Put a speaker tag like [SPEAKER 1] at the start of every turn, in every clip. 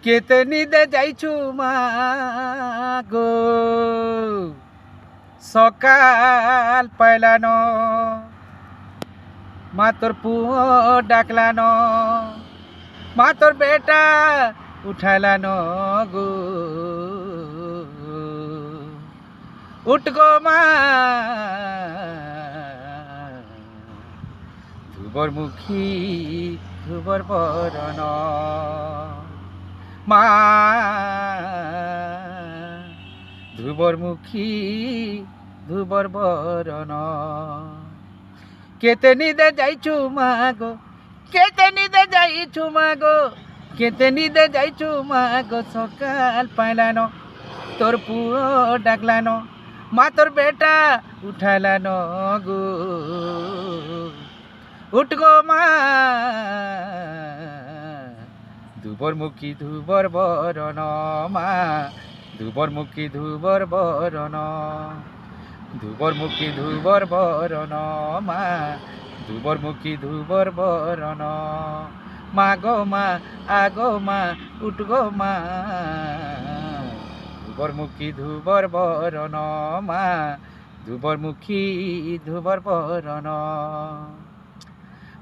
[SPEAKER 1] কেতে নিদে যাইছু মা গো সকাল পাইলানো মা তোর পুয়ো ডাকলানো মা তোর বেটা উঠাইলানো গো উঠ গো মা ধুবর মুখী ধুবর বরণ মা ধুবর মুখী ধুবর বরণ কেতে নিদে যাইছু মা গো কেতে নিদে যাইছু মা গো কেতে নিদে যাইছু মা গো সকাল পাইলানো তোর পুয়ো ডাকলানো মা তোর বেটা উঠাইলানো গো উঠ গো মা ধুবর মুখী ধুবর বরণ মা ধুবর মুখী ধুবর বরণ ধুবর মুখী ধুবর বরণ মা ধুবর মুখী ধুবর বরণ মা গো মা আগো মা উঠ গো মা ধুবর মুখী ধুবর বরণ মা ধুবর মুখী ধুবর বরণ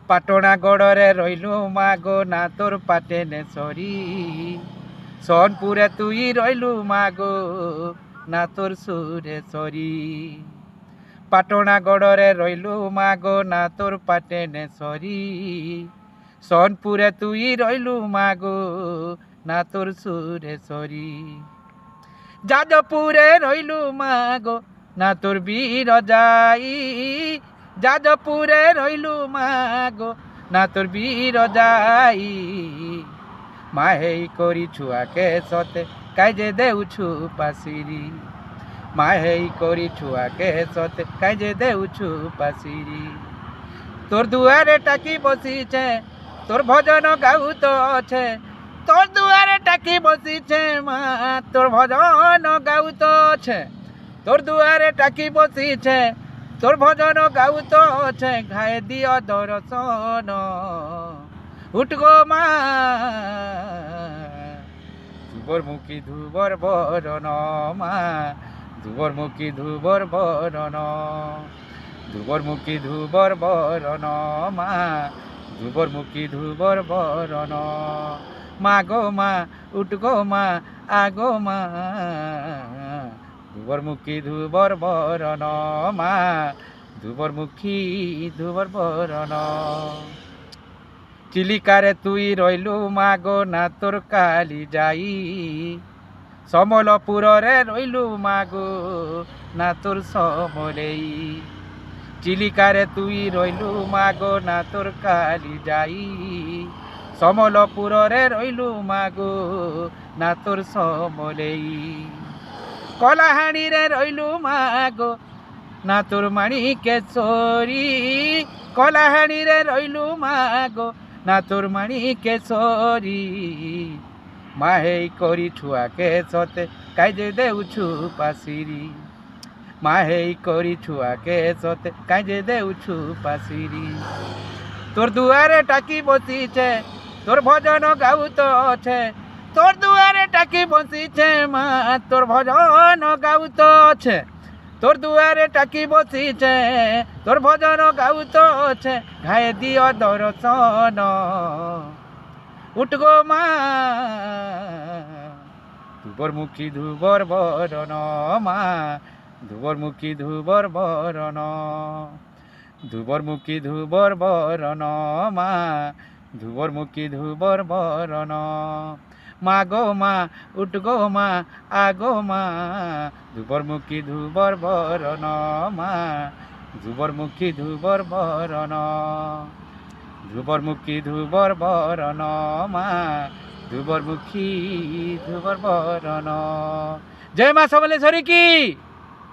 [SPEAKER 1] পাটনা গড়রে রইলু মা গো না তোর পাটেনে সরি সোনপুরে তুই রইলু মা গো না তোর সুরে সরি পাটনা গড়রে রইলু মা গো না তোর পাটেনে সরি সোনপুরে তুই রইলু মা গো না তোর সুরে সরি যাদবপুরে রইলু মা গো না তোর বীর যাই যাদবপুরে রইলু মা গো না তোর বীর যাই মাহেই করি ছুয়াকে সতে কাজে দেউছু পাশিরি মাহেই করি ছুয়াকে সতে কাজে দেউছু পাশিরি তোর দুয়ারে টাকি বসিছে তোর ভজন গাউ তো আছে তোর দুয়ারে টাকি বসিছে মা তোর ভজন গাউ তো আছে তোর দুয়ারে টাকি বসিছে তোর ভজন গাউ তো আছে ঘায়ে দিও দর্শন উঠ গো মা ধুবর মুখী ধুবর বরণ মা ধুবর মুখী ধুবর বরণ ধুবর মুখী ধুবর বরণ মা ধুবর মুখী ধুবর বরণ মা গো মা উঠ গো মা আগো মা ধুবর মুখী ধুবর বরণ মা ধুবর মুখী ধুবর বরণ চিলিকারে তুই রইলু মা গো না তোর কালি যাই সমলপুরে রইলু মা গো না তোর সমলেই চিলিকারে তুই রইলু মা গো না তোর কালি যাই সমলপুরে রইলু মা গো না তোর সমলেই কলাহাড়িরে রইলু মা গো না তোর মাণিকেশ্বরী কলাহাড়িরে রইলু মা গো না তোর মাণিকেশ্বরী মাহেই করি ছুয়াকে সতে কাজে দেউছু পাশিরি মাহেই করি ছুয়াকে সতে কাজে দেউছু পাশিরি তোর দুয়ারে টাকি বসিছে তোর ভজন গাউ তো আছে তোর দুয়ারে টাকি বসিছে মা তোর ভজন গাউ তো আছে তোর দুয়ারে টাকি বসিছে তোর ভজন গাউ তো আছে ঘায়ে দিও দর্শন উঠ গো মা ধুবর মুখী ধুবর বরণ মা ধুবর মুখী ধুবর বরণ ধুবর মুখী ধুবর বরণ মা ধুবর মুখী ধুবর বরণ মা গো মা উঠ গো মা আগো মা ধুবর মুখী ধুবর বরণ মা ধুবর মুখী ধুবর বরণ ধুবর মুখী ধুবর বরণ মা ধুবর মুখী ধুবর বরণ। জয় মা সমলেশ্বরী কি।